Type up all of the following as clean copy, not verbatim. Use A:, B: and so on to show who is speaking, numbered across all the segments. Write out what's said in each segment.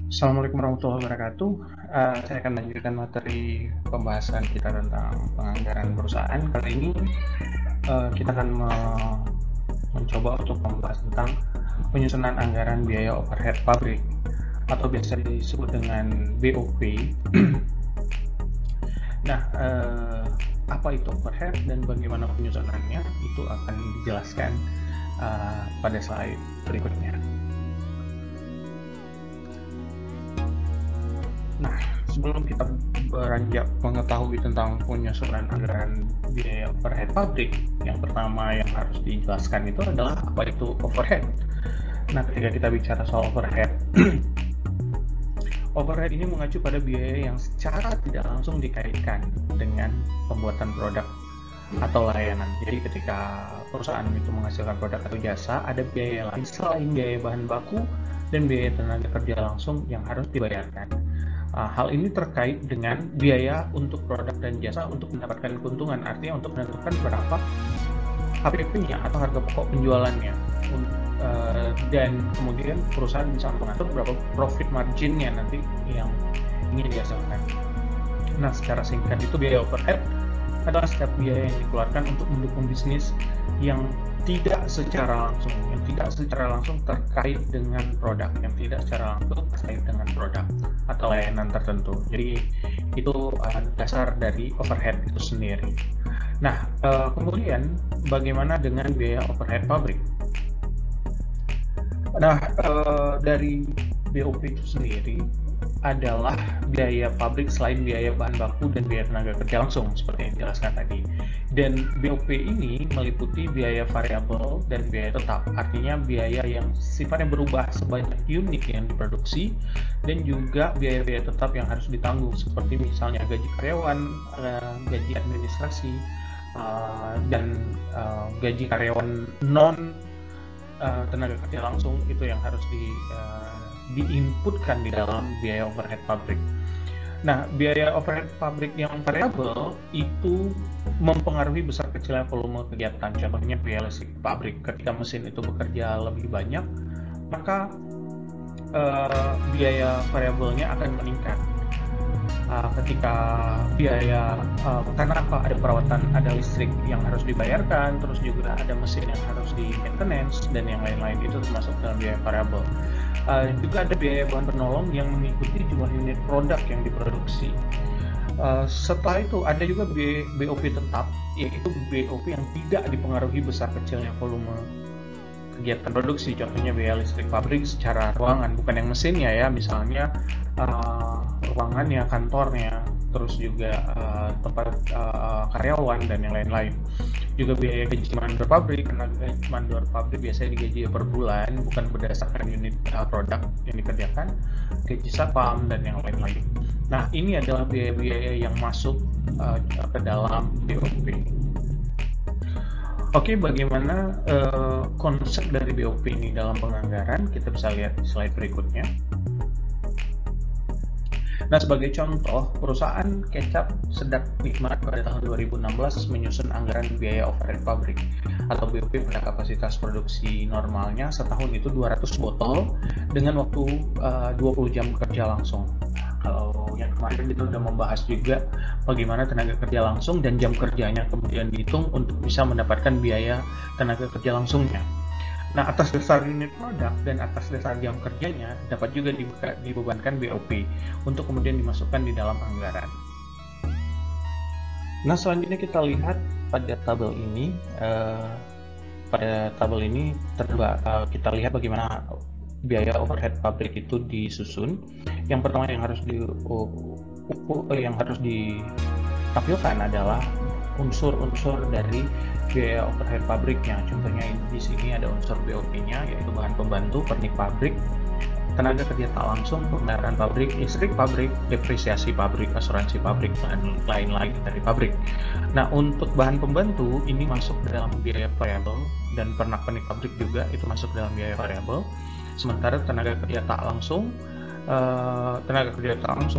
A: Assalamualaikum warahmatullahi wabarakatuh. Saya akan lanjutkan materi pembahasan kita tentang penganggaran perusahaan. Kali ini kita akan mencoba untuk membahas tentang penyusunan anggaran biaya overhead pabrik atau biasa disebut dengan BOP. Nah, apa itu overhead dan bagaimana penyusunannya itu akan dijelaskan pada slide berikutnya. Nah, sebelum kita beranjak mengetahui tentang penyusunan anggaran biaya overhead pabrik, yang pertama yang harus dijelaskan itu adalah apa itu overhead. Nah, ketika kita bicara soal overhead, overhead ini mengacu pada biaya yang secara tidak langsung dikaitkan dengan pembuatan produk atau layanan. Jadi ketika perusahaan itu menghasilkan produk atau jasa, ada biaya lain selain biaya bahan baku dan biaya tenaga kerja langsung yang harus dibayarkan. Hal ini terkait dengan biaya untuk produk dan jasa untuk mendapatkan keuntungan, artinya untuk menentukan berapa HPP-nya atau harga pokok penjualannya, dan kemudian perusahaan bisa mengatur berapa profit margin-nya nanti yang ingin dihasilkan. Nah, secara singkat itu biaya overhead adalah setiap biaya yang dikeluarkan untuk mendukung bisnis yang tidak secara langsung terkait dengan produk, atau layanan tertentu. Jadi itu dasar dari overhead itu sendiri. Nah, kemudian bagaimana dengan biaya overhead pabrik? Nah, dari BOP itu sendiri adalah biaya pabrik selain biaya bahan baku dan biaya tenaga kerja langsung seperti yang dijelaskan tadi. Dan BOP ini meliputi biaya variabel dan biaya tetap, artinya biaya yang sifatnya berubah sebanyak unit yang diproduksi, dan juga biaya-biaya tetap yang harus ditanggung seperti misalnya gaji karyawan, gaji administrasi, dan gaji karyawan non tenaga kerja langsung itu yang harus diinputkan di dalam biaya overhead pabrik. Nah, biaya overhead pabrik yang variabel itu mempengaruhi besar kecilnya volume kegiatan. Contohnya biaya listrik pabrik. Ketika mesin itu bekerja lebih banyak, maka biaya variabelnya akan meningkat. Ketika biaya karena apa, ada perawatan, ada listrik yang harus dibayarkan, terus juga ada mesin yang harus di maintenance dan yang lain-lain, itu termasuk dalam biaya variabel. Juga ada biaya bahan penolong yang mengikuti jumlah unit produk yang diproduksi. Setelah itu ada juga BOP tetap, yaitu BOP yang tidak dipengaruhi besar kecilnya volume kegiatan produksi. Contohnya biaya listrik pabrik secara ruangan, bukan yang mesinnya ya, misalnya ruangannya, kantornya, terus juga tempat karyawan dan yang lain-lain. Juga biaya gaji mandor pabrik, karena gaji mandor pabrik biasanya digaji per bulan, bukan berdasarkan unit produk yang dikerjakan, gaji satpam dan yang lain-lain. Nah, ini adalah biaya-biaya yang masuk ke dalam BOP. Oke, bagaimana konsep dari BOP ini dalam penganggaran? Kita bisa lihat di slide berikutnya. Nah, sebagai contoh, perusahaan kecap Sedap Nikmat pada tahun 2016 menyusun anggaran biaya overhead pabrik atau BOP pada kapasitas produksi normalnya setahun itu 200 botol dengan waktu 20 jam kerja langsung. Kalau yang kemarin kita sudah membahas juga bagaimana tenaga kerja langsung dan jam kerjanya kemudian dihitung untuk bisa mendapatkan biaya tenaga kerja langsungnya. Nah, atas dasar unit produk dan atas dasar jam kerjanya dapat juga dibebankan BOP untuk kemudian dimasukkan di dalam anggaran. Nah, selanjutnya kita lihat pada tabel ini. Pada tabel ini kita lihat bagaimana biaya overhead pabrik itu disusun. Yang pertama yang harus ditampilkan adalah unsur-unsur dari biaya overhead pabriknya. Contohnya di sini ada unsur BOP-nya, yaitu bahan pembantu, pernik pabrik, tenaga kerja tak langsung, pemeliharaan pabrik, listrik pabrik, depresiasi pabrik, asuransi pabrik, dan lain-lain dari pabrik. Nah, untuk bahan pembantu ini masuk ke dalam biaya variabel, dan pernak-pernik pabrik juga itu masuk dalam biaya variabel. Sementara tenaga kerja tak langsung,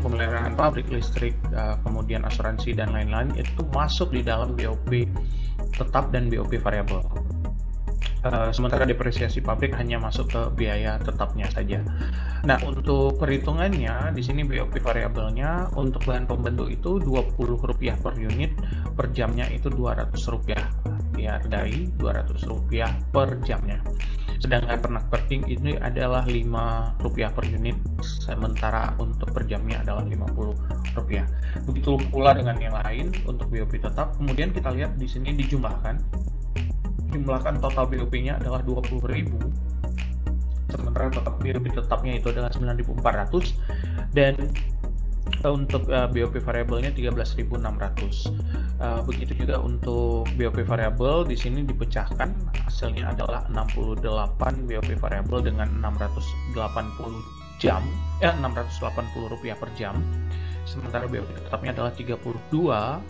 A: pemeliharaan pabrik, listrik, kemudian asuransi dan lain-lain itu masuk di dalam BOP tetap dan BOP variabel. sementara depresiasi pabrik hanya masuk ke biaya tetapnya saja. Nah, untuk perhitungannya di sini BOP variabelnya untuk bahan pembentuk itu Rp20 per unit, per jamnya itu Rp200, dihargai Rp200 per jamnya. Sedangkan pernak perting ini adalah Rp5 per unit, sementara untuk per jamnya adalah Rp50. Begitu pula dengan yang lain untuk BOP tetap. Kemudian kita lihat di sini dijumlahkan total BOP-nya adalah 20.000, sementara total BOP tetapnya itu adalah 9.400, dan untuk BOP variabelnya 13.600. Begitu juga untuk BOP variabel di sini dipecahkan, hasilnya adalah 68 BOP variabel dengan 680 jam, Rp680 per jam, sementara BOP tetapnya adalah 32.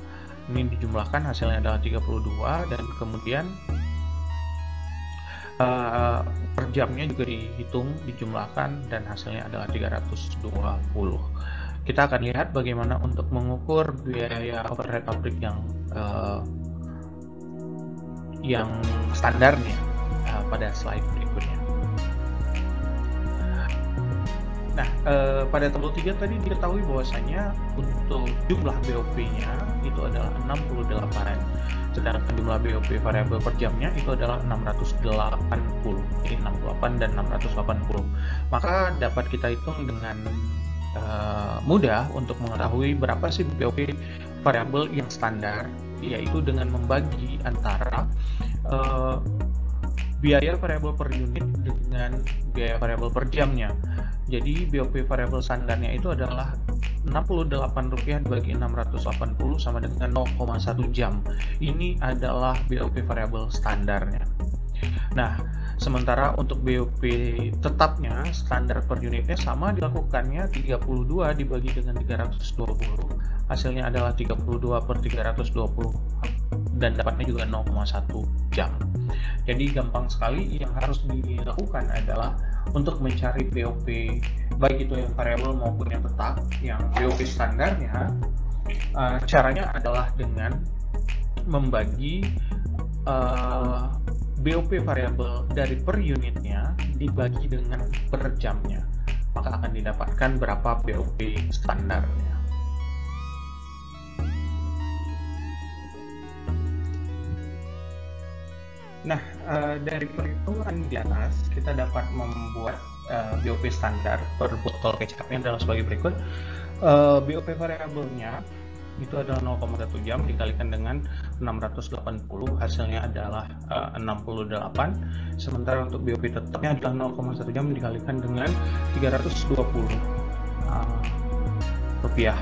A: Ini dijumlahkan hasilnya adalah 32, dan kemudian per jamnya juga dihitung, dijumlahkan, dan hasilnya adalah 320. Kita akan lihat bagaimana untuk mengukur biaya overhead pabrik yang standarnya pada slide berikutnya. Nah, pada tabel 3 tadi diketahui bahwasanya untuk jumlah BOP-nya itu adalah 68, sedangkan jumlah BOP variabel per jamnya itu adalah 680. Jadi 68 dan 680. Maka dapat kita hitung dengan mudah untuk mengetahui berapa sih BOP variabel yang standar, yaitu dengan membagi antara biaya variabel per unit dengan biaya variabel per jamnya. Jadi BOP variabel standarnya itu adalah Rp68 dibagi 680 sama dengan 0,1 jam. Ini adalah BOP variabel standarnya. Nah, sementara untuk BOP tetapnya standar per unitnya sama dilakukannya 32 dibagi dengan 320. Hasilnya adalah 32 per 320 dan dapatnya juga 0,1 jam. Jadi gampang sekali, yang harus dilakukan adalah untuk mencari BOP baik itu yang variabel maupun yang tetap, yang BOP standarnya. Caranya adalah dengan membagi BOP variabel dari per unitnya dibagi dengan per jamnya, maka akan didapatkan berapa BOP standarnya. Nah, dari perhitungan di atas kita dapat membuat BOP standar per botol kecapnya adalah sebagai berikut. BOP variabelnya itu adalah 0,1 jam dikalikan dengan 680, hasilnya adalah 68. Sementara untuk BOP tetapnya adalah 0,1 jam dikalikan dengan 320 rupiah,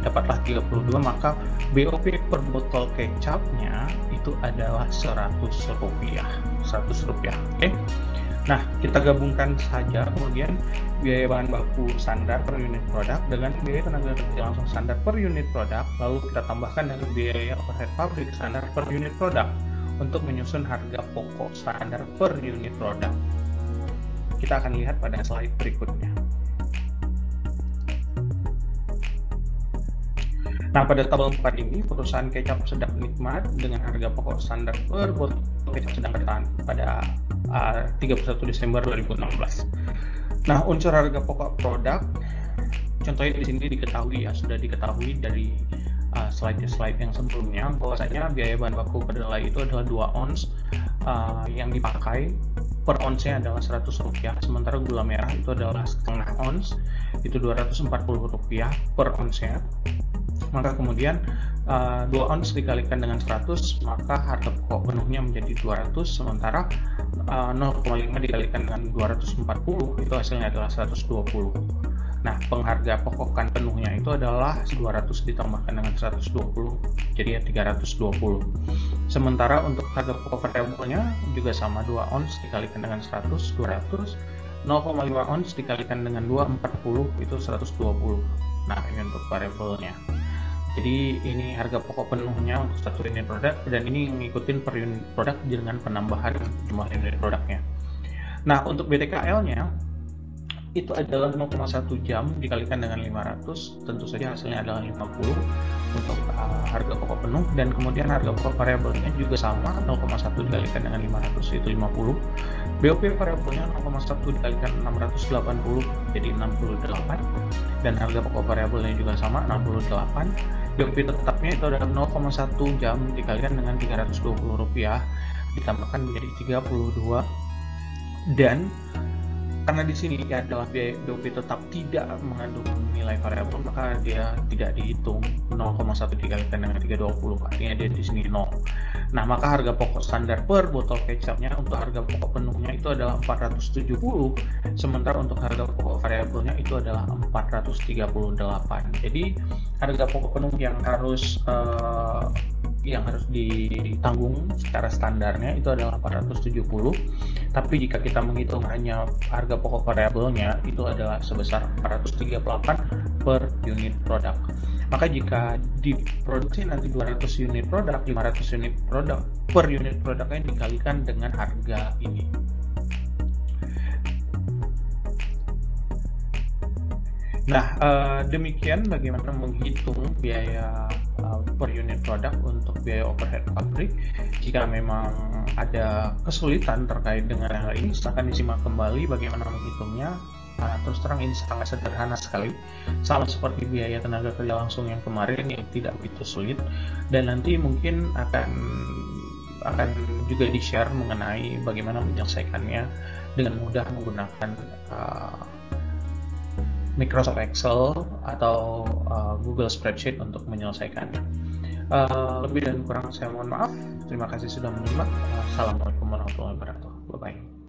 A: dapatlah 32, maka BOP per botol kecapnya itu adalah 100 rupiah. Oke. Nah, kita gabungkan saja kemudian biaya bahan baku standar per unit produk dengan biaya tenaga kerja langsung standar per unit produk, lalu kita tambahkan dengan biaya overhead pabrik standar per unit produk untuk menyusun harga pokok standar per unit produk. Kita akan lihat pada slide berikutnya. Nah, pada tabel 4 ini, perusahaan kecap Sedap Nikmat dengan harga pokok standar per botol kecap sedang bertahan pada 31 Desember 2016. Nah, unsur harga pokok produk, contohnya di sini diketahui ya, sudah diketahui dari slide yang sebelumnya, bahwasanya biaya bahan baku kedelai itu adalah 2 ons, yang dipakai per onsnya adalah 100 rupiah, sementara gula merah itu adalah setengah ons, itu 240 rupiah per onsnya. Maka kemudian 2 ons dikalikan dengan 100, maka harga pokok penuhnya menjadi 200, sementara 0,5 dikalikan dengan 240 itu hasilnya adalah 120. Nah, pengharga pokokan penuhnya itu adalah 200 ditambahkan dengan 120, jadi ya 320. Sementara untuk harga pokok variabelnya juga sama, 2 ons dikalikan dengan 100, 200, 0,5 ons dikalikan dengan 240 itu 120. Nah, ini untuk variabelnya. Jadi ini harga pokok penuhnya untuk satu unit produk, dan ini mengikuti per unit produk dengan penambahan jumlah unit produknya. Nah, untuk BTKL-nya itu adalah 0,1 jam dikalikan dengan 500, tentu saja hasilnya adalah 50 untuk harga pokok penuh, dan kemudian harga pokok variabelnya juga sama, 0,1 dikalikan dengan 500 itu 50. BOP variabelnya 0,1 dikalikan 680 jadi 68, dan harga pokok variabelnya juga sama, 68. BOP tetapnya itu adalah 0,1 jam dikalikan dengan 320 rupiah ditambahkan menjadi 32, dan karena di sini adalah biaya BOP tetap tidak mengandung nilai variabel, maka dia tidak dihitung 0,1 dikalikan dengan 320, artinya dia di sini 0. Nah, maka harga pokok standar per botol kecapnya untuk harga pokok penuhnya itu adalah 470, sementara untuk harga pokok variabelnya itu adalah 438. Jadi harga pokok penuh yang harus ditanggung secara standarnya itu adalah 470, tapi jika kita menghitung hanya harga pokok variabelnya itu adalah sebesar 438 per unit produk. Maka jika diproduksi nanti 200 unit produk, 500 unit produk per unit produknya dikalikan dengan harga ini. Nah, demikian bagaimana menghitung biaya per unit produk untuk biaya overhead pabrik. Jika memang ada kesulitan terkait dengan hal ini, silahkan disimak kembali bagaimana menghitungnya. Terus terang ini sangat sederhana sekali, sama seperti biaya tenaga kerja langsung yang kemarin yang tidak begitu sulit, dan nanti mungkin akan juga di-share mengenai bagaimana menyelesaikannya dengan mudah menggunakan Microsoft Excel atau Google Spreadsheet untuk menyelesaikannya. Lebih dan kurang saya mohon maaf. Terima kasih sudah menyimak. Assalamualaikum warahmatullahi wabarakatuh. Bye-bye.